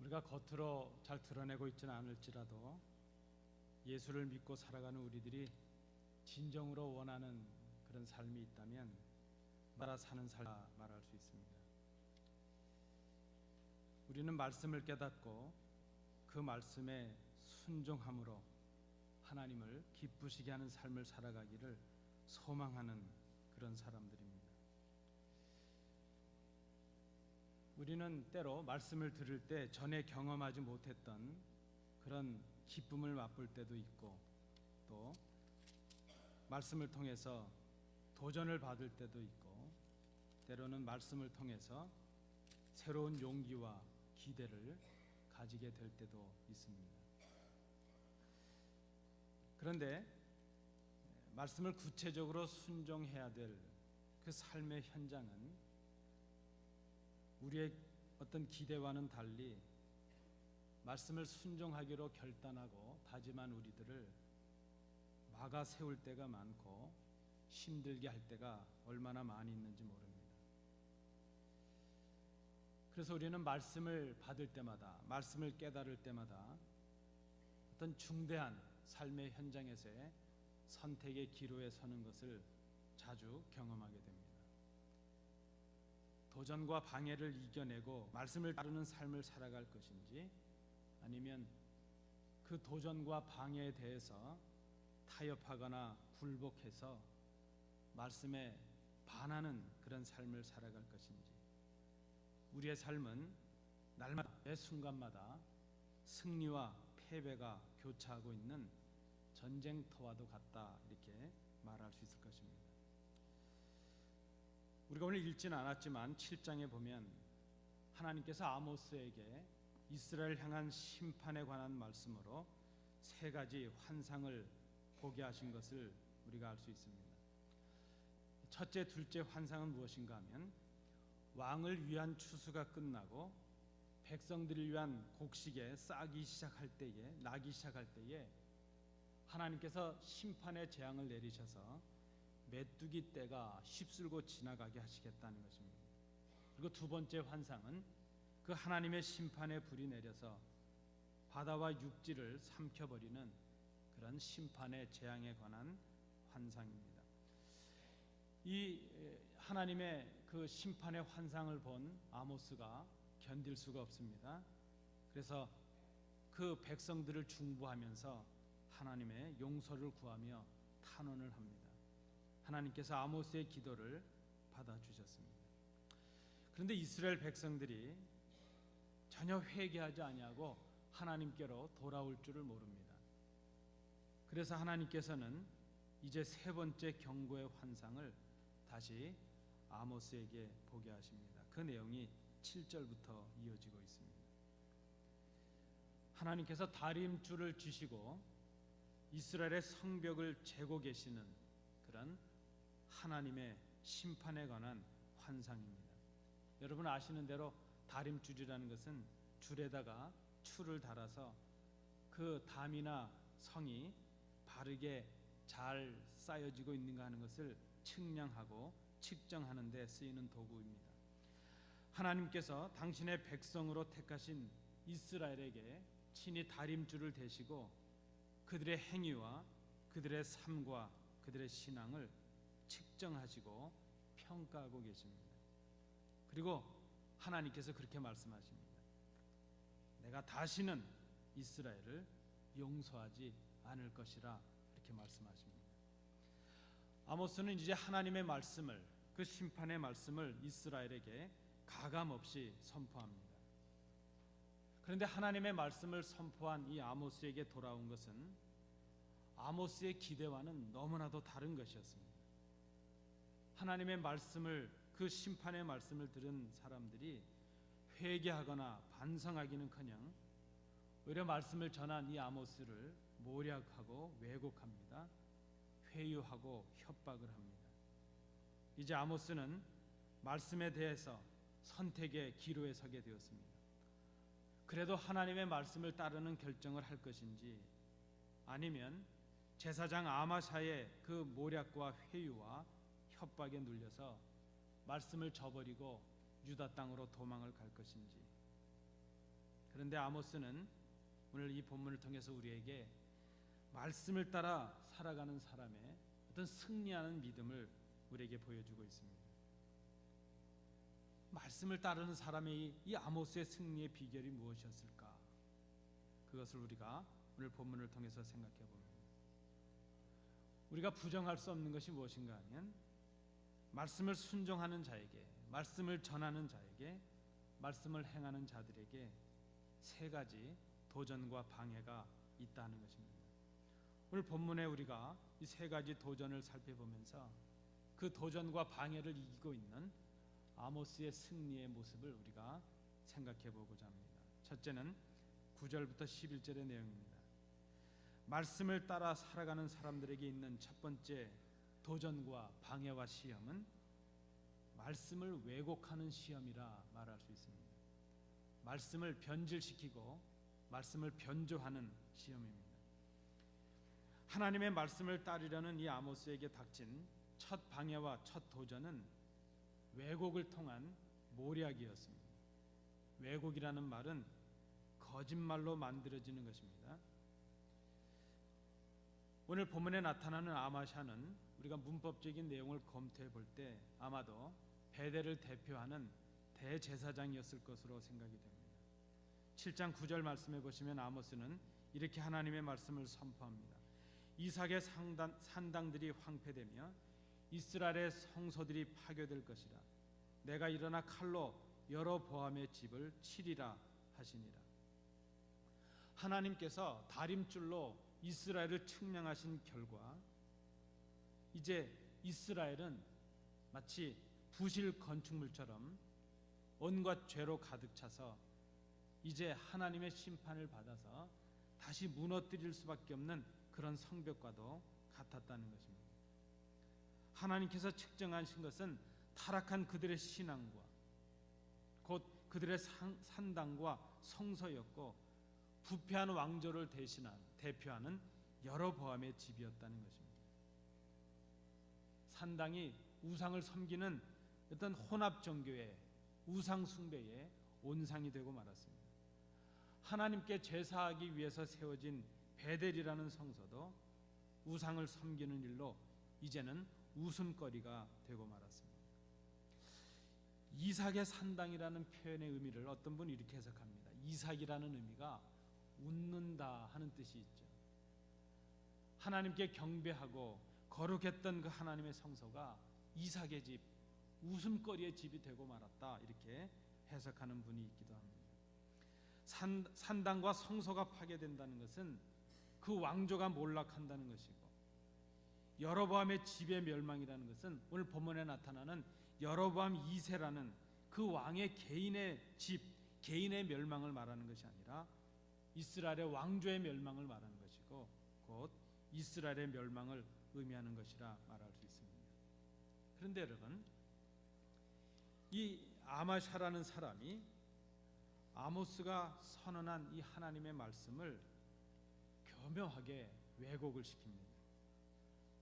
우리가 겉으로 잘 드러내고 있지는 않을지라도 예수를 믿고 살아가는 우리들이 진정으로 원하는 그런 삶이 있다면 따라 사는 삶이라 말할 수 있습니다. 우리는 말씀을 깨닫고 그 말씀에 순종함으로 하나님을 기쁘시게 하는 삶을 살아가기를 소망하는 그런 사람들입니다. 우리는 때로 말씀을 들을 때 전에 경험하지 못했던 그런 기쁨을 맛볼 때도 있고, 또 말씀을 통해서 도전을 받을 때도 있고, 때로는 말씀을 통해서 새로운 용기와 기대를 가지게 될 때도 있습니다. 그런데 말씀을 구체적으로 순종해야 될 그 삶의 현장은 우리의 어떤 기대와는 달리 말씀을 순종하기로 결단하고 다짐한 우리들을 막아 세울 때가 많고 힘들게 할 때가 얼마나 많이 있는지 모릅니다. 그래서 우리는 말씀을 받을 때마다, 말씀을 깨달을 때마다 어떤 중대한 삶의 현장에서의 선택의 기로에 서는 것을 자주 경험하게 됩니다. 도전과 방해를 이겨내고 말씀을 따르는 삶을 살아갈 것인지, 아니면 그 도전과 방해에 대해서 타협하거나 굴복해서 말씀에 반하는 그런 삶을 살아갈 것인지, 우리의 삶은 날마다 매 순간마다 승리와 패배가 교차하고 있는 전쟁터와도 같다, 이렇게 말할 수 있을 것입니다. 우리가 오늘 읽지는 않았지만 7장에 보면 하나님께서 아모스에게 이스라엘 향한 심판에 관한 말씀으로 세 가지 환상을 보게 하신 것을 우리가 알 수 있습니다. 첫째, 둘째 환상은 무엇인가 하면, 왕을 위한 추수가 끝나고 백성들을 위한 곡식에 나기 시작할 때에 하나님께서 심판의 재앙을 내리셔서 메뚜기 떼가 휩쓸고 지나가게 하시겠다는 것입니다. 그리고 두 번째 환상은 그 하나님의 심판의 불이 내려서 바다와 육지를 삼켜버리는 그런 심판의 재앙에 관한 환상입니다. 이 하나님의 그 심판의 환상을 본 아모스가 견딜 수가 없습니다. 그래서 그 백성들을 중보하면서 하나님의 용서를 구하며 탄원을 합니다. 하나님께서 아모스의 기도를 받아주셨습니다. 그런데 이스라엘 백성들이 전혀 회개하지 아니하고 하나님께로 돌아올 줄을 모릅니다. 그래서 하나님께서는 이제 세 번째 경고의 환상을 다시 아모스에게 보게 하십니다. 그 내용이 7절부터 이어지고 있습니다. 하나님께서 다림줄을 쥐시고 이스라엘의 성벽을 재고 계시는 그런 하나님의 심판에 관한 환상입니다. 여러분 아시는 대로 다림줄이라는 것은 줄에다가 추를 달아서 그 담이나 성이 바르게 잘 쌓여지고 있는가 하는 것을 측량하고 측정하는 데 쓰이는 도구입니다. 하나님께서 당신의 백성으로 택하신 이스라엘에게 친히 다림줄을 대시고 그들의 행위와 그들의 삶과 그들의 신앙을 측정하시고 평가하고 계십니다. 그리고 하나님께서 그렇게 말씀하십니다. 내가 다시는 이스라엘을 용서하지 않을 것이라, 이렇게 말씀하십니다. 아모스는 이제 하나님의 말씀을, 그 심판의 말씀을 이스라엘에게 가감없이 선포합니다. 그런데 하나님의 말씀을 선포한 이 아모스에게 돌아온 것은 아모스의 기대와는 너무나도 다른 것이었습니다. 하나님의 말씀을, 그 심판의 말씀을 들은 사람들이 회개하거나 반성하기는커녕 오히려 말씀을 전한 이 아모스를 모략하고 왜곡합니다. 회유하고 협박을 합니다. 이제 아모스는 말씀에 대해서 선택의 기로에 서게 되었습니다. 그래도 하나님의 말씀을 따르는 결정을 할 것인지, 아니면 제사장 아마샤의 그 모략과 회유와 협박에 눌려서 말씀을 저버리고 유다 땅으로 도망을 갈 것인지, 그런데 아모스는 오늘 이 본문을 통해서 우리에게 말씀을 따라 살아가는 사람의 어떤 승리하는 믿음을 우리에게 보여주고 있습니다. 말씀을 따르는 사람의 이 아모스의 승리의 비결이 무엇이었을까? 그것을 우리가 오늘 본문을 통해서 생각해 봅니다. 우리가 부정할 수 없는 것이 무엇인가 하면 말씀을 순종하는 자에게, 말씀을 전하는 자에게, 말씀을 행하는 자들에게 세 가지 도전과 방해가 있다는 것입니다. 오늘 본문에 우리가 이 세 가지 도전을 살펴보면서 그 도전과 방해를 이기고 있는 아모스의 승리의 모습을 우리가 생각해 보고자 합니다. 첫째는 9절부터 11절의 내용입니다. 말씀을 따라 살아가는 사람들에게 있는 첫 번째 도전과 방해와 시험은 말씀을 왜곡하는 시험이라 말할 수 있습니다. 말씀을 변질시키고 말씀을 변조하는 시험입니다. 하나님의 말씀을 따르려는 이 아모스에게 닥친 첫 방해와 첫 도전은 왜곡을 통한 모략이었습니다. 왜곡이라는 말은 거짓말로 만들어지는 것입니다. 오늘 본문에 나타나는 아마샤는 우리가 문법적인 내용을 검토해 볼 때 아마도 베델을 대표하는 대제사장이었을 것으로 생각이 됩니다. 7장 9절 말씀해 보시면 아모스는 이렇게 하나님의 말씀을 선포합니다. 이삭의 산당들이 황폐되며 이스라엘의 성소들이 파괴될 것이라. 내가 일어나 칼로 여로보암의 집을 치리라 하시니라. 하나님께서 다림줄로 이스라엘을 측량하신 결과 이제 이스라엘은 마치 부실 건축물처럼 온갖 죄로 가득 차서 이제 하나님의 심판을 받아서 다시 무너뜨릴 수밖에 없는 그런 성벽과도 같았다는 것입니다. 하나님께서 측정하신 것은 타락한 그들의 신앙과 곧 그들의 산당과 성소였고 부패한 왕조를 대표하는 여로보암의 집이었다는 것입니다. 산당이 우상을 섬기는 어떤 혼합 종교의 우상 숭배의 온상이 되고 말았습니다. 하나님께 제사하기 위해서 세워진 베델이라는 성소도 우상을 섬기는 일로 이제는 웃음거리가 되고 말았습니다. 이삭의 산당이라는 표현의 의미를 어떤 분이 이렇게 해석합니다. 이삭이라는 의미가 웃는다 하는 뜻이 있죠. 하나님께 경배하고 거룩했던 그 하나님의 성소가 이삭의 집, 웃음거리의 집이 되고 말았다, 이렇게 해석하는 분이 있기도 합니다. 산당과 성소가 파괴된다는 것은 그 왕조가 몰락한다는 것이고, 여로보암의 집의 멸망이라는 것은 오늘 본문에 나타나는 여로보암 2세라는 그 왕의 개인의 집, 개인의 멸망을 말하는 것이 아니라 이스라엘의 왕조의 멸망을 말하는 것이고 곧 이스라엘의 멸망을 의미하는 것이라 말할 수 있습니다. 그런데 여러분, 이 아마샤라는 사람이 아모스가 선언한 이 하나님의 말씀을 교묘하게 왜곡을 시킵니다.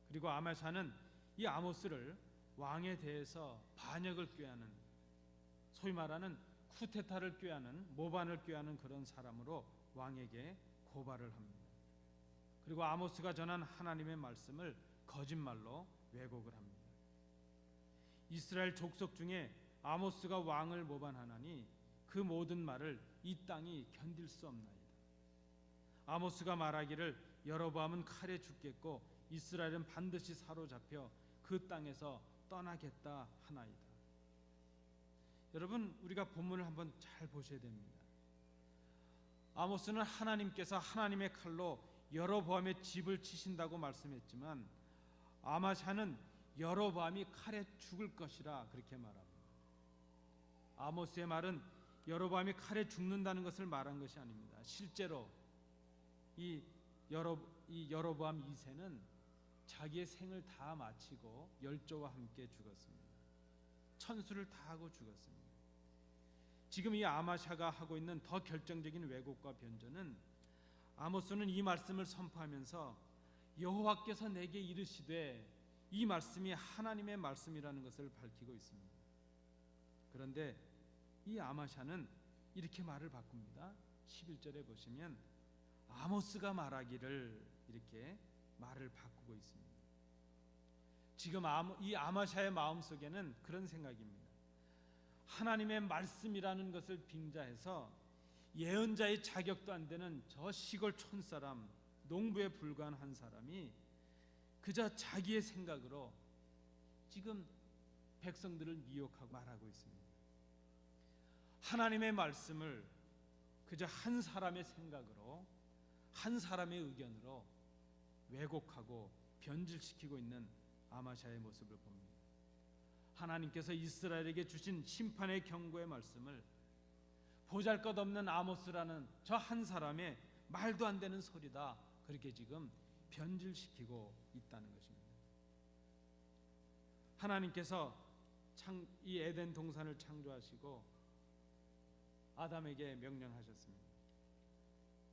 그리고 아마샤는 이 아모스를 왕에 대해서 반역을 꾀하는, 소위 말하는 쿠데타를 꾀하는, 모반을 꾀하는 그런 사람으로 왕에게 고발을 합니다. 그리고 아모스가 전한 하나님의 말씀을 거짓말로 왜곡을 합니다. 이스라엘 족속 중에 아모스가 왕을 모반하나니 그 모든 말을 이 땅이 견딜 수 없나이다. 아모스가 말하기를 여로보암은 칼에 죽겠고 이스라엘은 반드시 사로잡혀 그 땅에서 떠나겠다 하나이다. 여러분, 우리가 본문을 한번 잘 보셔야 됩니다. 아모스는 하나님께서 하나님의 칼로 여로보암의 집을 치신다고 말씀했지만 아마샤는 여로보암이 칼에 죽을 것이라 그렇게 말합니다. 아모스의 말은 여로보암이 칼에 죽는다는 것을 말한 것이 아닙니다. 실제로 이 여로보암 2세는 자기의 생을 다 마치고 열조와 함께 죽었습니다. 천수를 다 하고 죽었습니다. 지금 이 아마샤가 하고 있는 더 결정적인 왜곡과 변조는 아모스는 이 말씀을 선포하면서 여호와께서 내게 이르시되 이 말씀이 하나님의 말씀이라는 것을 밝히고 있습니다. 그런데 이 아마샤는 이렇게 말을 바꿉니다. 11절에 보시면 아모스가 말하기를 이렇게 말을 바꾸고 있습니다. 지금 이 아마샤의 마음속에는 그런 생각입니다. 하나님의 말씀이라는 것을 빙자해서 예언자의 자격도 안 되는 저 시골 촌사람, 농부에 불과한 한 사람이 그저 자기의 생각으로 지금 백성들을 미혹하고 말하고 있습니다. 하나님의 말씀을 그저 한 사람의 생각으로, 한 사람의 의견으로 왜곡하고 변질시키고 있는 아마샤의 모습을 봅니다. 하나님께서 이스라엘에게 주신 심판의 경고의 말씀을 보잘것없는 아모스라는 저 한 사람의 말도 안 되는 소리다, 그렇게 지금 변질시키고 있다는 것입니다. 하나님께서 이 에덴 동산을 창조하시고 아담에게 명령하셨습니다.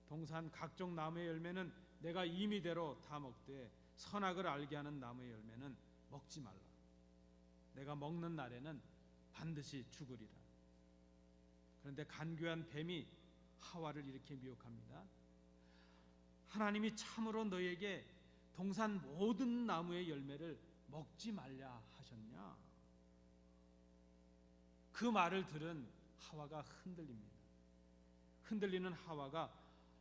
동산 각종 나무의 열매는 내가 임의대로 다 먹되 선악을 알게 하는 나무의 열매는 먹지 말라. 내가 먹는 날에는 반드시 죽으리라. 그런데 간교한 뱀이 하와를 이렇게 미혹합니다. 하나님이 참으로 너에게 동산 모든 나무의 열매를 먹지 말라 하셨냐? 그 말을 들은 하와가 흔들립니다. 흔들리는 하와가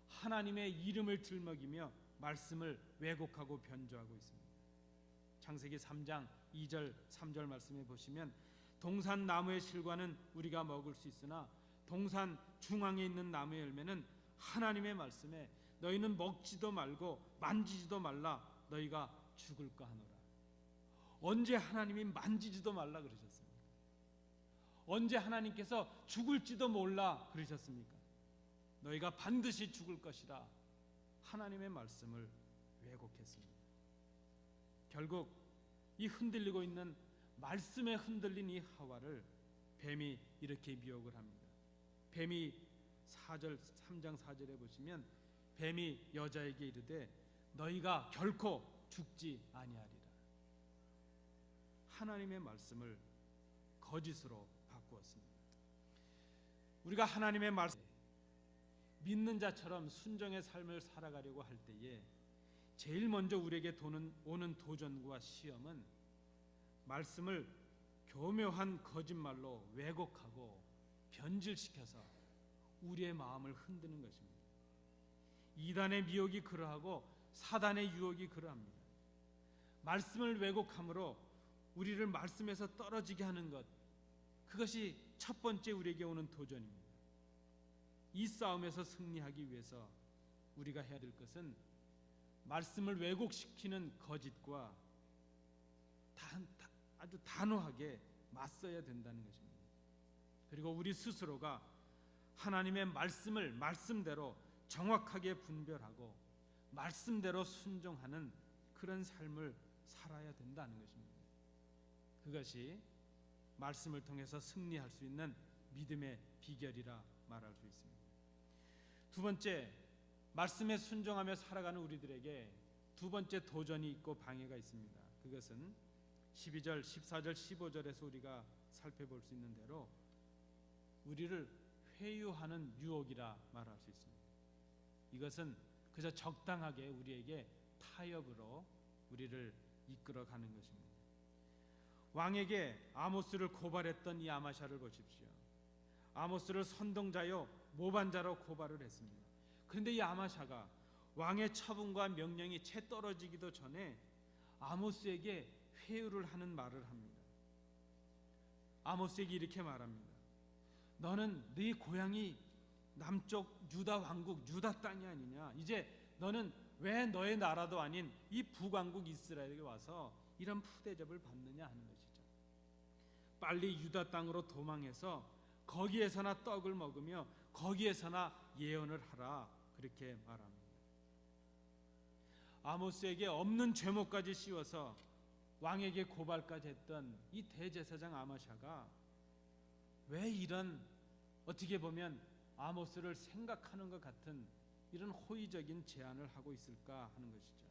하나님의 이름을 들먹이며 말씀을 왜곡하고 변조하고 있습니다. 창세기 3장 2절 3절 말씀에 보시면 동산 나무의 실과는 우리가 먹을 수 있으나 동산 중앙에 있는 나무의 열매는 하나님의 말씀에 너희는 먹지도 말고 만지지도 말라 너희가 죽을까 하노라. 언제 하나님이 만지지도 말라 그러셨습니까? 언제 하나님께서 죽을지도 몰라 그러셨습니까? 너희가 반드시 죽을 것이라 하나님의 말씀을 왜곡했습니다. 결국 이 흔들리고 있는 말씀에 흔들린 이 하와를 뱀이 이렇게 미혹을 합니다. 뱀이 3장 4절에 보시면 뱀이 여자에게 이르되 너희가 결코 죽지 아니하리라. 하나님의 말씀을 거짓으로 바꾸었습니다. 우리가 하나님의 말씀 믿는 자처럼 순종의 삶을 살아가려고 할 때에 제일 먼저 우리에게 오는 도전과 시험은 말씀을 교묘한 거짓말로 왜곡하고 변질시켜서 우리의 마음을 흔드는 것입니다. 이단의 미혹이 그러하고 사단의 유혹이 그러합니다. 말씀을 왜곡함으로 우리를 말씀에서 떨어지게 하는 것, 그것이 첫 번째 우리에게 오는 도전입니다. 이 싸움에서 승리하기 위해서 우리가 해야 될 것은 말씀을 왜곡시키는 거짓과 아주 단호하게 맞서야 된다는 것입니다. 그리고 우리 스스로가 하나님의 말씀을 말씀대로 정확하게 분별하고 말씀대로 순종하는 그런 삶을 살아야 된다는 것입니다. 그것이 말씀을 통해서 승리할 수 있는 믿음의 비결이라 말할 수 있습니다. 두 번째, 말씀에 순종하며 살아가는 우리들에게 두 번째 도전이 있고 방해가 있습니다. 그것은 12절, 14절, 15절에서 우리가 살펴볼 수 있는 대로 우리를 회유하는 유혹이라 말할 수 있습니다. 이것은 그저 적당하게 우리에게 타협으로 우리를 이끌어가는 것입니다. 왕에게 아모스를 고발했던 이 아마샤를 보십시오. 아모스를 선동자요 모반자로 고발을 했습니다. 그런데 이 아마샤가 왕의 처분과 명령이 채 떨어지기도 전에 아모스에게 회유를 하는 말을 합니다. 아모스에게 이렇게 말합니다. 너는 네 고향이 남쪽 유다 왕국 유다 땅이 아니냐? 이제 너는 왜 너의 나라도 아닌 이 북왕국 이스라엘에게 와서 이런 푸대접을 받느냐 하는 것이죠. 빨리 유다 땅으로 도망해서 거기에서나 떡을 먹으며 거기에서나 예언을 하라, 그렇게 말합니다. 아모스에게 없는 죄목까지 씌워서 왕에게 고발까지 했던 이 대제사장 아마샤가 왜 이런, 어떻게 보면 아모스를 생각하는 것 같은 이런 호의적인 제안을 하고 있을까 하는 것이죠.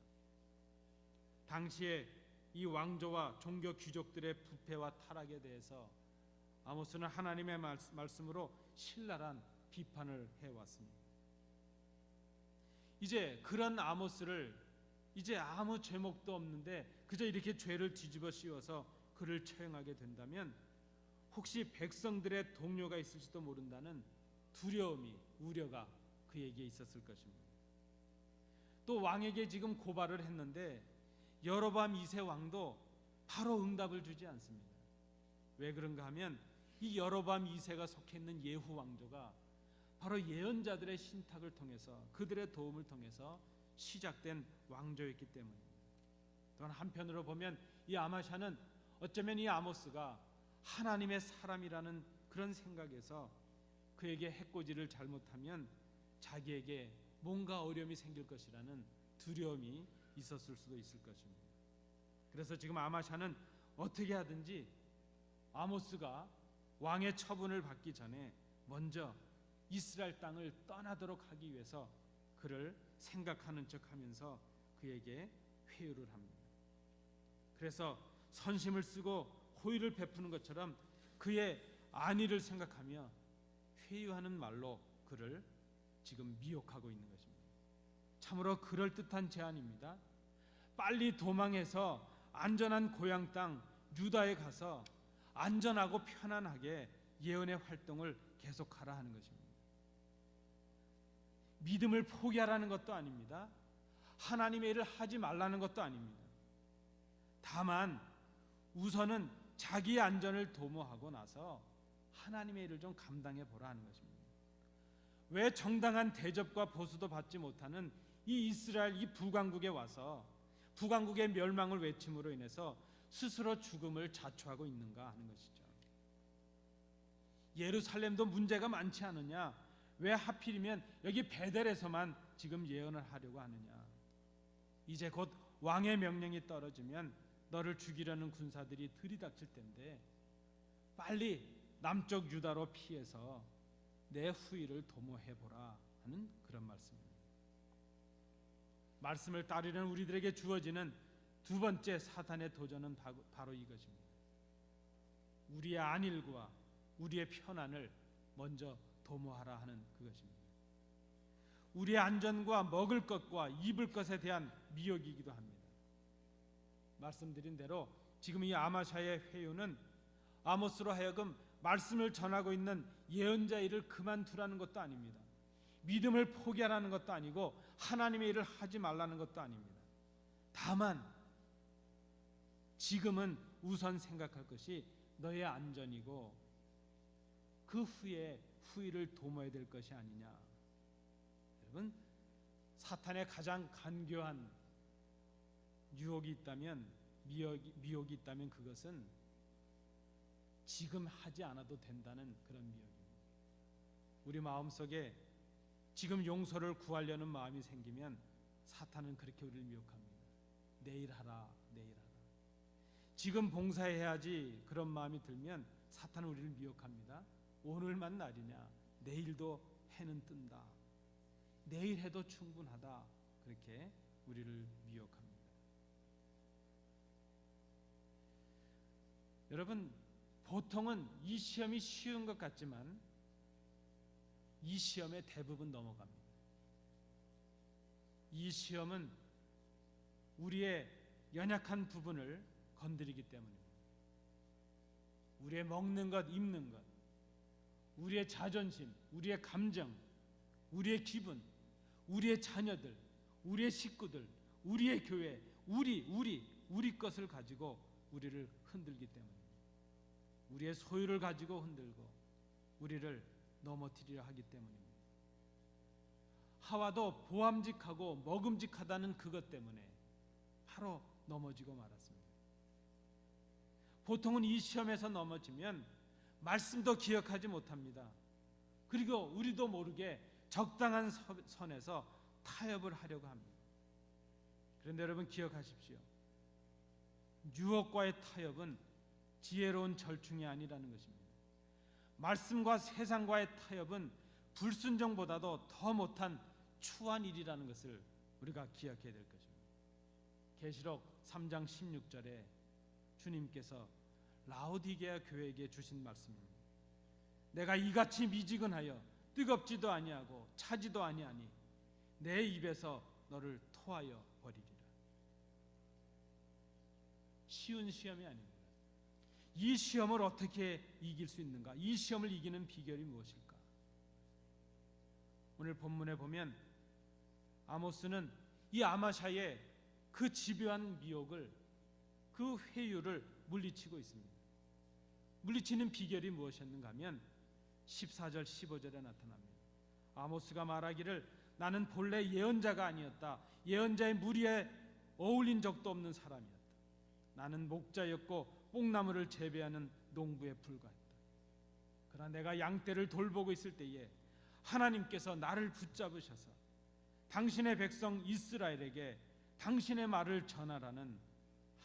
당시에 이 왕조와 종교 귀족들의 부패와 타락에 대해서 아모스는 하나님의 말씀으로 신랄한 비판을 해왔습니다. 이제 그런 아모스를 이제 아무 죄목도 없는데 그저 이렇게 죄를 뒤집어 씌워서 그를 처형하게 된다면 혹시 백성들의 동료가 있을지도 모른다는 두려움이, 우려가 그에게 있었을 것입니다. 또 왕에게 지금 고발을 했는데 여로보암 2세 왕도 바로 응답을 주지 않습니다. 왜 그런가 하면 이 여로보암 2세가 속해 있는 예후 왕조가 바로 예언자들의 신탁을 통해서, 그들의 도움을 통해서 시작된 왕조였기 때문입니다. 또한 한편으로 보면 이 아마샤는 어쩌면 이 아모스가 하나님의 사람이라는 그런 생각에서 그에게 해코지를 잘못하면 자기에게 뭔가 어려움이 생길 것이라는 두려움이 있었을 수도 있을 것입니다. 그래서 지금 아마샤는 어떻게 하든지 아모스가 왕의 처분을 받기 전에 먼저 이스라엘 땅을 떠나도록 하기 위해서 그를 생각하는 척하면서 그에게 회유를 합니다. 그래서 선심을 쓰고 호의를 베푸는 것처럼 그의 안위를 생각하며 회유하는 말로 그를 지금 미혹하고 있는 것입니다. 참으로 그럴듯한 제안입니다. 빨리 도망해서 안전한 고향 땅 유다에 가서 안전하고 편안하게 예언의 활동을 계속하라 하는 것입니다. 믿음을 포기하라는 것도 아닙니다. 하나님의 일을 하지 말라는 것도 아닙니다. 다만 우선은 자기의 안전을 도모하고 나서 하나님의 일을 좀 감당해 보라 하는 것입니다. 왜 정당한 대접과 보수도 받지 못하는 이 이스라엘 이 북왕국에 와서 북왕국의 멸망을 외침으로 인해서 스스로 죽음을 자초하고 있는가 하는 것이죠. 예루살렘도 문제가 많지 않느냐? 왜 하필이면 여기 베델에서만 지금 예언을 하려고 하느냐? 이제 곧 왕의 명령이 떨어지면 너를 죽이려는 군사들이 들이닥칠 텐데 빨리 남쪽 유다로 피해서 내 후일을 도모해보라 하는 그런 말씀입니다. 말씀을 따르려는 우리들에게 주어지는 두 번째 사탄의 도전은 바로 이것입니다. 우리의 안일과 우리의 편안을 먼저 도모하라 하는 그것입니다. 우리의 안전과 먹을 것과 입을 것에 대한 미혹이기도 합니다. 말씀드린 대로 지금 이 아마샤의 회유는 아모스로 하여금 말씀을 전하고 있는 예언자 일을 그만두라는 것도 아닙니다. 믿음을 포기하라는 것도 아니고 하나님의 일을 하지 말라는 것도 아닙니다. 다만 지금은 우선 생각할 것이 너의 안전이고 그 후에 후일을 도모해야 될 것이 아니냐. 여러분, 사탄의 가장 간교한 유혹이 있다면, 미혹이 있다면 그것은 지금 하지 않아도 된다는 그런 미혹입니다. 우리 마음속에 지금 용서를 구하려는 마음이 생기면 사탄은 그렇게 우리를 미혹합니다. 내일 하라, 내일 하라. 지금 봉사해야지 그런 마음이 들면 사탄은 우리를 미혹합니다. 오늘만 날이냐? 내일도 해는 뜬다. 내일 해도 충분하다. 그렇게 우리를 미혹합니다. 여러분, 보통은 이 시험이 쉬운 것 같지만 이 시험에 대부분 넘어갑니다. 이 시험은 우리의 연약한 부분을 건드리기 때문입니다. 우리의 먹는 것, 입는 것, 우리의 자존심, 우리의 감정, 우리의 기분, 우리의 자녀들, 우리의 식구들, 우리의 교회, 우리 것을 가지고 우리를 흔들기 때문입니다. 우리의 소유를 가지고 흔들고 우리를 넘어뜨리려 하기 때문입니다. 하와도 보암직하고 먹음직하다는 그것 때문에 바로 넘어지고 말았습니다. 보통은 이 시험에서 넘어지면 말씀도 기억하지 못합니다. 그리고 우리도 모르게 적당한 선에서 타협을 하려고 합니다. 그런데 여러분 기억하십시오. 유혹과의 타협은 지혜로운 절충이 아니라는 것입니다. 말씀과 세상과의 타협은 불순종보다도 더 못한 추한 일이라는 것을 우리가 기억해야 될 것입니다. 계시록 3장 16절에 주님께서 라오디게아 교회에게 주신 말씀입니다. 내가 이같이 미지근하여 뜨겁지도 아니하고 차지도 아니하니 내 입에서 너를 토하여 버리리라. 쉬운 시험이 아닙니다. 이 시험을 어떻게 이길 수 있는가? 이 시험을 이기는 비결이 무엇일까? 오늘 본문에 보면 아모스는 이 아마샤의 그 집요한 미혹을, 그 회유를 물리치고 있습니다. 물리치는 비결이 무엇이었는가 하면 14절 15절에 나타납니다. 아모스가 말하기를 나는 본래 예언자가 아니었다. 예언자의 무리에 어울린 적도 없는 사람이었다. 나는 목자였고 뽕나무를 재배하는 농부에 불과했다. 그러나 내가 양떼를 돌보고 있을 때에 하나님께서 나를 붙잡으셔서 당신의 백성 이스라엘에게 당신의 말을 전하라는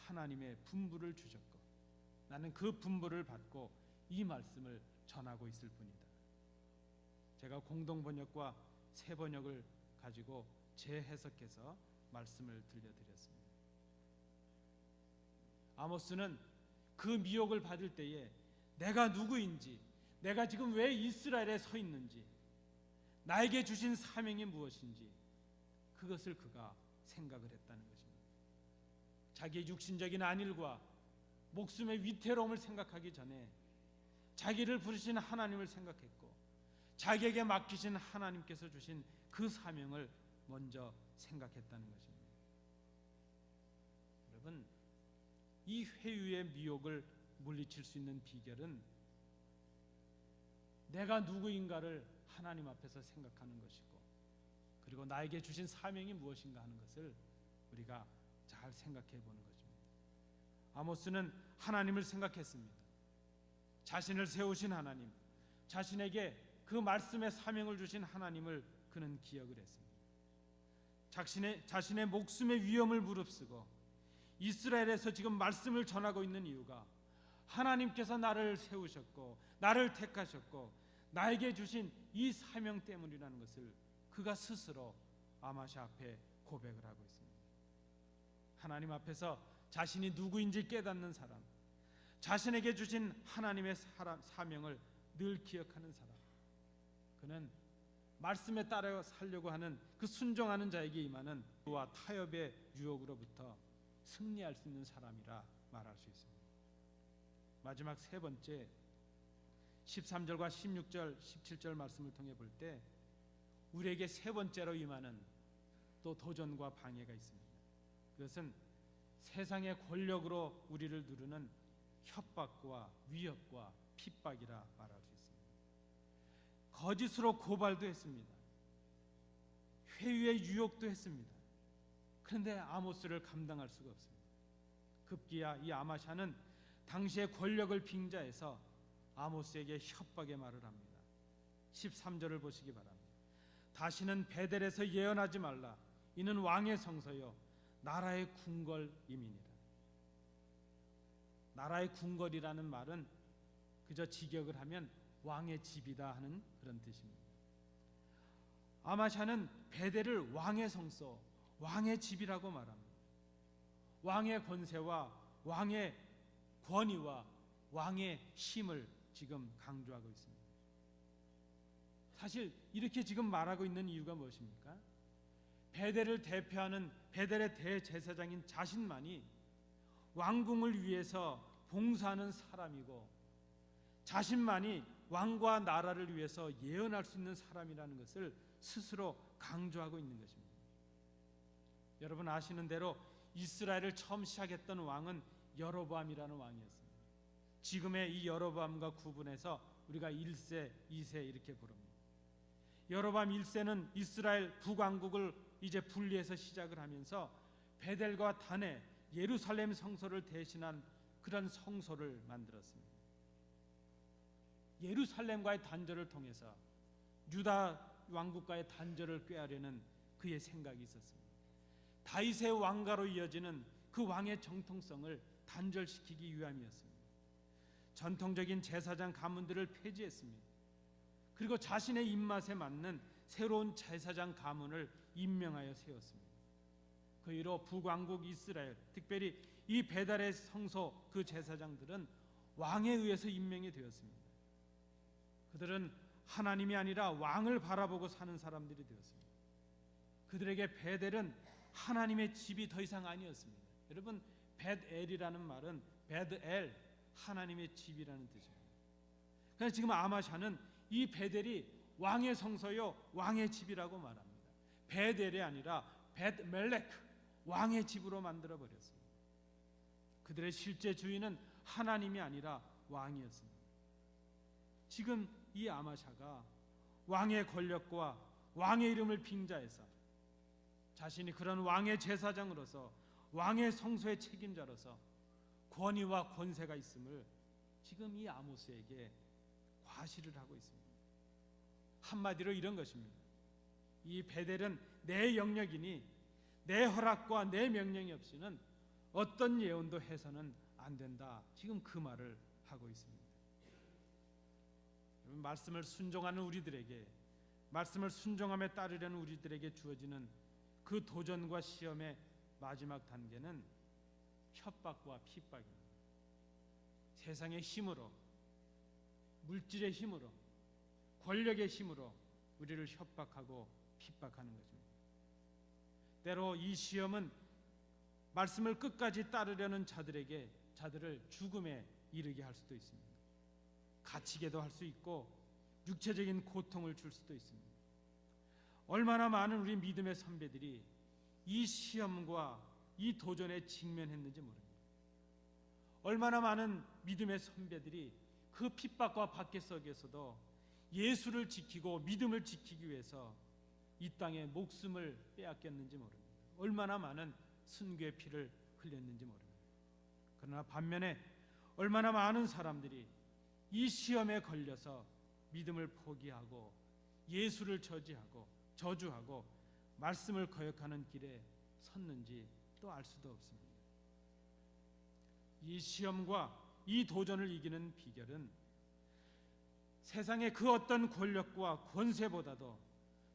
하나님의 분부를 주셨고 나는 그 분부를 받고 이 말씀을 전하고 있을 뿐이다. 제가 공동번역과 새번역을 가지고 재해석해서 말씀을 들려드렸습니다. 아모스는 그 미혹을 받을 때에 내가 누구인지, 내가 지금 왜 이스라엘에 서 있는지, 나에게 주신 사명이 무엇인지 그것을 그가 생각을 했다는 것입니다. 자기의 육신적인 안일과 목숨의 위태로움을 생각하기 전에 자기를 부르신 하나님을 생각했고 자기에게 맡기신 하나님께서 주신 그 사명을 먼저 생각했다는 것입니다. 여러분, 이 회유의 미혹을 물리칠 수 있는 비결은 내가 누구인가를 하나님 앞에서 생각하는 것이고 그리고 나에게 주신 사명이 무엇인가 하는 것을 우리가 잘 생각해 보는 것입니다. 아모스는 하나님을 생각했습니다. 자신을 세우신 하나님, 자신에게 그 말씀의 사명을 주신 하나님을 그는 기억을 했습니다. 자신의 목숨의 위험을 무릅쓰고 이스라엘에서 지금 말씀을 전하고 있는 이유가 하나님께서 나를 세우셨고 나를 택하셨고 나에게 주신 이 사명 때문이라는 것을 그가 스스로 아마샤 앞에 고백을 하고 있습니다. 하나님 앞에서 자신이 누구인지 깨닫는 사람, 자신에게 주신 하나님의 사명을 늘 기억하는 사람, 그는 말씀에 따라 살려고 하는 그 순종하는 자에게 임하는 그와 타협의 유혹으로부터 승리할 수 있는 사람이라 말할 수 있습니다. 마지막 세 번째 13절과 16절 17절 말씀을 통해 볼 때 우리에게 세 번째로 임하는 또 도전과 방해가 있습니다. 그것은 세상의 권력으로 우리를 누르는 협박과 위협과 핍박이라 말할 수 있습니다. 거짓으로 고발도 했습니다. 회유의 유혹도 했습니다. 그런데 아모스를 감당할 수가 없습니다. 급기야 이 아마샤는 당시의 권력을 빙자해서 아모스에게 협박의 말을 합니다. 13절을 보시기 바랍니다. 다시는 베델에서 예언하지 말라. 이는 왕의 성소요 나라의 궁궐임이니라. 나라의 궁궐이라는 말은 그저 직역을 하면 왕의 집이다 하는 그런 뜻입니다. 아마샤는 베델을 왕의 성소, 왕의 집이라고 말합니다. 왕의 권세와 왕의 권위와 왕의 힘을 지금 강조하고 있습니다. 사실 이렇게 지금 말하고 있는 이유가 무엇입니까? 베델을 대표하는 베델의 대제사장인 자신만이 왕궁을 위해서 봉사하는 사람이고 자신만이 왕과 나라를 위해서 예언할 수 있는 사람이라는 것을 스스로 강조하고 있는 것입니다. 여러분 아시는 대로 이스라엘을 처음 시작했던 왕은 여로보암이라는 왕이었습니다. 지금의 이 여로보암과 구분해서 우리가 1세, 2세 이렇게 부릅니다. 여로보암 1세는 이스라엘 북왕국을 이제 분리해서 시작을 하면서 베델과 단에 예루살렘 성소를 대신한 그런 성소를 만들었습니다. 예루살렘과의 단절을 통해서 유다 왕국과의 단절을 꾀하려는 그의 생각이 있었습니다. 다윗의 왕가로 이어지는 그 왕의 정통성을 단절시키기 위함이었습니다. 전통적인 제사장 가문들을 폐지했습니다. 그리고 자신의 입맛에 맞는 새로운 제사장 가문을 임명하여 세웠습니다. 그 이로 북왕국 이스라엘, 특별히 이 베델의 성소 그 제사장들은 왕에 의해서 임명이 되었습니다. 그들은 하나님이 아니라 왕을 바라보고 사는 사람들이 되었습니다. 그들에게 베델은 하나님의 집이 더 이상 아니었습니다. 여러분, 벳엘이라는 말은 베드엘, 하나님의 집이라는 뜻입니다. 그래서 지금 아마샤는 이 베델이 왕의 성소요, 왕의 집이라고 말합니다. 베델이 아니라 벳멜렉, 왕의 집으로 만들어 버렸습니다. 그들의 실제 주인은 하나님이 아니라 왕이었습니다. 지금 이 아마샤가 왕의 권력과 왕의 이름을 빙자해서 자신이 그런 왕의 제사장으로서 왕의 성소의 책임자로서 권위와 권세가 있음을 지금 이 아모스에게 과시를 하고 있습니다. 한마디로 이런 것입니다. 이 베델은 내 영역이니 내 허락과 내 명령이 없이는 어떤 예언도 해서는 안 된다. 지금 그 말을 하고 있습니다. 말씀을 순종하는 우리들에게, 말씀을 순종함에 따르려는 우리들에게 주어지는 그 도전과 시험의 마지막 단계는 협박과 핍박입니다. 세상의 힘으로, 물질의 힘으로, 권력의 힘으로 우리를 협박하고 핍박하는 것입니다. 때로 이 시험은 말씀을 끝까지 따르려는 자들을 죽음에 이르게 할 수도 있습니다. 갇히게도 할 수 있고 육체적인 고통을 줄 수도 있습니다. 얼마나 많은 우리 믿음의 선배들이 이 시험과 이 도전에 직면했는지 모릅니다. 얼마나 많은 믿음의 선배들이 그 핍박과 박해 속에서도 예수를 지키고 믿음을 지키기 위해서 이 땅에 목숨을 빼앗겼는지 모릅니다. 얼마나 많은 순교의 피를 흘렸는지 모릅니다. 그러나 반면에 얼마나 많은 사람들이 이 시험에 걸려서 믿음을 포기하고 예수를 저주하고 말씀을 거역하는 길에 섰는지 또 알 수도 없습니다. 이 시험과 이 도전을 이기는 비결은 세상의 그 어떤 권력과 권세보다도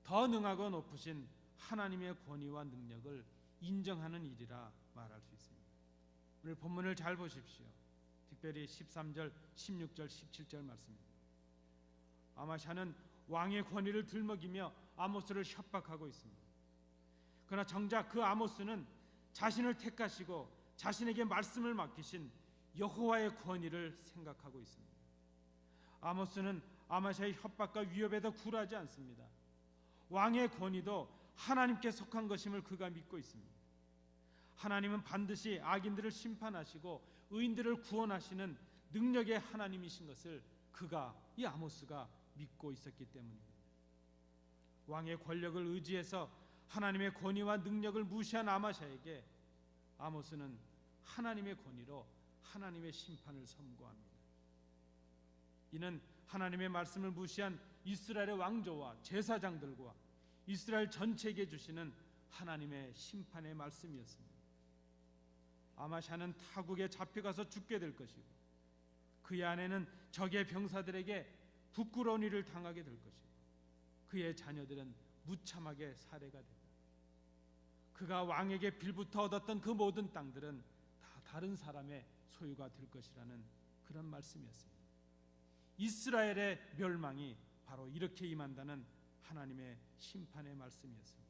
더 능하고 높으신 하나님의 권위와 능력을 인정하는 일이라 말할 수 있습니다. 오늘 본문을 잘 보십시오. 특별히 13절, 16절, 17절 말씀입니다. 아마샤는 왕의 권위를 들먹이며 아모스를 협박하고 있습니다. 그러나 정작 그 아모스는 자신을 택하시고 자신에게 말씀을 맡기신 여호와의 권위를 생각하고 있습니다. 아모스는 아마샤의 협박과 위협에도 굴하지 않습니다. 왕의 권위도 하나님께 속한 것임을 그가 믿고 있습니다. 하나님은 반드시 악인들을 심판하시고 의인들을 구원하시는 능력의 하나님이신 것을 이 아모스가 믿고 있었기 때문입니다. 왕의 권력을 의지해서 하나님의 권위와 능력을 무시한 아마샤에게 아모스는 하나님의 권위로 하나님의 심판을 선고합니다. 이는 하나님의 말씀을 무시한 이스라엘의 왕조와 제사장들과 이스라엘 전체에게 주시는 하나님의 심판의 말씀이었습니다. 아마샤는 타국에 잡혀가서 죽게 될 것이고 그의 아내는 적의 병사들에게 부끄러운 일을 당하게 될 것이고 그의 자녀들은 무참하게 살해가 되고 그가 왕에게 빌부터 얻었던 그 모든 땅들은 다 다른 사람의 소유가 될 것이라는 그런 말씀이었습니다. 이스라엘의 멸망이 바로 이렇게 임한다는 하나님의 심판의 말씀이었습니다.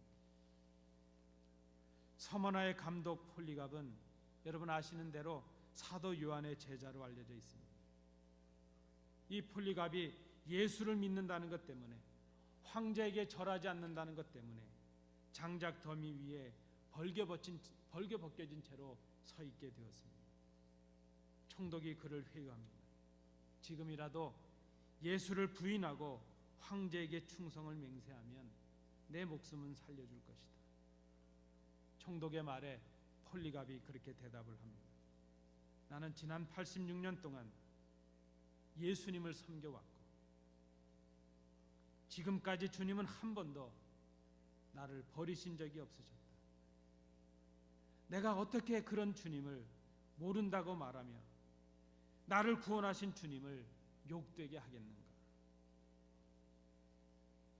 서머나의 감독 폴리갑은 여러분 아시는 대로 사도 요한의 제자로 알려져 있습니다. 이 폴리갑이 예수를 믿는다는 것 때문에 황제에게 절하지 않는다는 것 때문에 장작 더미 위에 벌게 벗겨진 채로 서 있게 되었습니다. 총독이 그를 회유합니다. 지금이라도 예수를 부인하고 황제에게 충성을 맹세하면 내 목숨은 살려줄 것이다. 총독의 말에 폴리갑이 그렇게 대답을 합니다. 나는 지난 86년 동안 예수님을 섬겨왔고 지금까지 주님은 한 번도 나를 버리신 적이 없으셨다. 내가 어떻게 그런 주님을 모른다고 말하며 나를 구원하신 주님을 욕되게 하겠는가?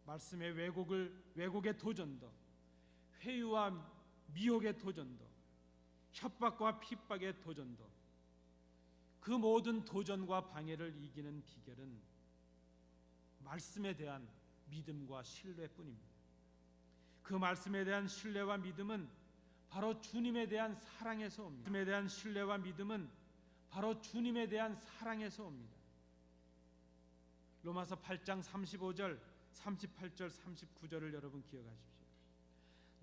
말씀의 왜곡의 도전도, 회유와 미혹의 도전도, 협박과 핍박의 도전도, 그 모든 도전과 방해를 이기는 비결은 말씀에 대한 믿음과 신뢰뿐입니다. 그 말씀에 대한 신뢰와 믿음은 바로 주님에 대한 사랑에서 옵니다. 말씀에 대한 신뢰와 믿음은 바로 주님에 대한 사랑에서 옵니다. 로마서 8장 35절, 38절, 39절을 여러분 기억하십시오.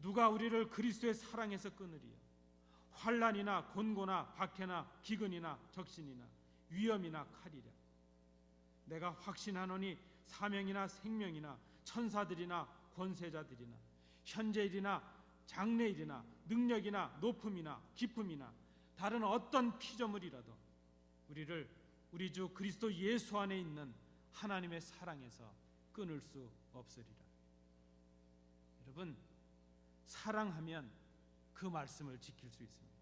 누가 우리를 그리스도의 사랑에서 끊으리요? 환난이나 곤고나 박해나 기근이나 적신이나 위험이나 칼이랴. 내가 확신하노니 사명이나 생명이나 천사들이나 권세자들이나 현재일이나 장래일이나 능력이나 높음이나 기쁨이나 다른 어떤 피조물이라도 우리를 우리 주 그리스도 예수 안에 있는 하나님의 사랑에서 끊을 수 없으리라. 여러분, 사랑하면 그 말씀을 지킬 수 있습니다.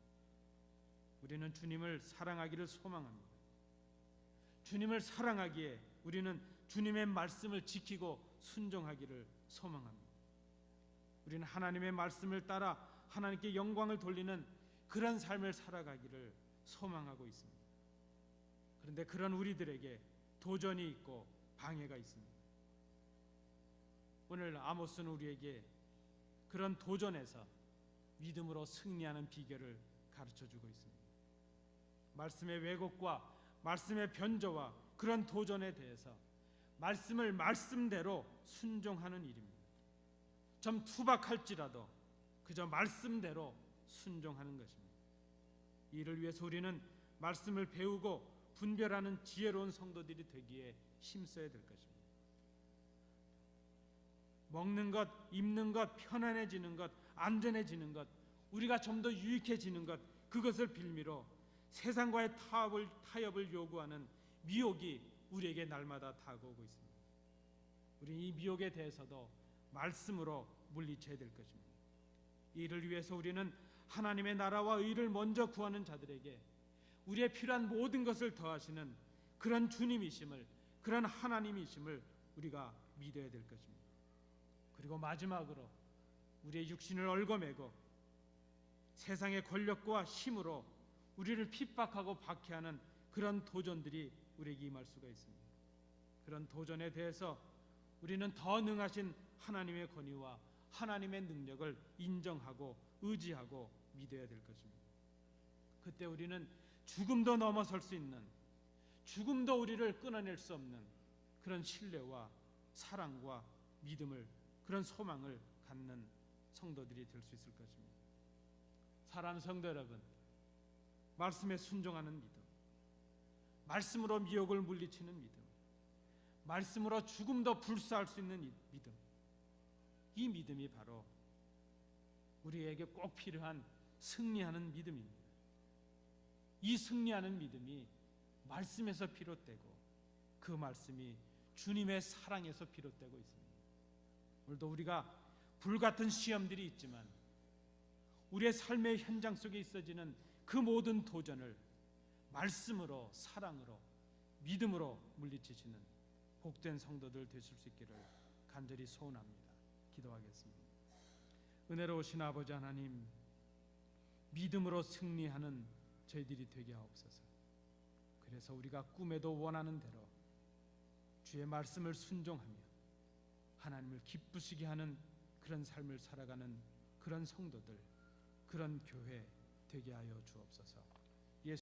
우리는 주님을 사랑하기를 소망합니다. 주님을 사랑하기에 우리는 주님의 말씀을 지키고 순종하기를 소망합니다. 우리는 하나님의 말씀을 따라 하나님께 영광을 돌리는 그런 삶을 살아가기를 소망하고 있습니다. 그런데 그런 우리들에게 도전이 있고 방해가 있습니다. 오늘 아모스는 우리에게 그런 도전에서 믿음으로 승리하는 비결을 가르쳐주고 있습니다. 말씀의 왜곡과 말씀의 변조와 그런 도전에 대해서 말씀을 말씀대로 순종하는 일입니다. 좀 투박할지라도 그저 말씀대로 순종하는 것입니다. 이를 위해서 우리는 말씀을 배우고 분별하는 지혜로운 성도들이 되기에 힘써야 될 것입니다. 먹는 것, 입는 것, 편안해지는 것, 안전해지는 것, 우리가 좀 더 유익해지는 것, 그것을 빌미로 세상과의 타협을 요구하는 미혹이 우리에게 날마다 다가오고 있습니다. 우리는 이 미혹에 대해서도 말씀으로 물리쳐야 될 것입니다. 이를 위해서 우리는 하나님의 나라와 의를 먼저 구하는 자들에게 우리의 필요한 모든 것을 더하시는 그런 주님이심을, 그런 하나님이심을 우리가 믿어야 될 것입니다. 그리고 마지막으로 우리의 육신을 얽어매고 세상의 권력과 힘으로 우리를 핍박하고 박해하는 그런 도전들이 우리에게 임할 수가 있습니다. 그런 도전에 대해서 우리는 더 능하신 하나님의 권위와 하나님의 능력을 인정하고 의지하고 믿어야 될 것입니다. 그때 우리는 죽음도 넘어설 수 있는, 죽음도 우리를 끊어낼 수 없는 그런 신뢰와 사랑과 믿음을, 그런 소망을 갖는 성도들이 될 수 있을 것입니다. 사랑하는 성도 여러분, 말씀에 순종하는 믿음, 말씀으로 미혹을 물리치는 믿음, 말씀으로 죽음도 불사할 수 있는 믿음, 이 믿음이 바로 우리에게 꼭 필요한 승리하는 믿음입니다. 이 승리하는 믿음이 말씀에서 비롯되고 그 말씀이 주님의 사랑에서 비롯되고 있습니다. 오늘도 우리가 불같은 시험들이 있지만 우리의 삶의 현장 속에 있어지는 그 모든 도전을 말씀으로, 사랑으로, 믿음으로 물리치시는 복된 성도들 되실 수 있기를 간절히 소원합니다. 기도하겠습니다. 은혜로우신 아버지 하나님, 믿음으로 승리하는 저희들이 되게 하옵소서. 그래서 우리가 꿈에도 원하는 대로 주의 말씀을 순종하며 하나님을 기쁘시게 하는 그런 삶을 살아가는 그런 성도들, 그런 교회 되게 하여 주옵소서.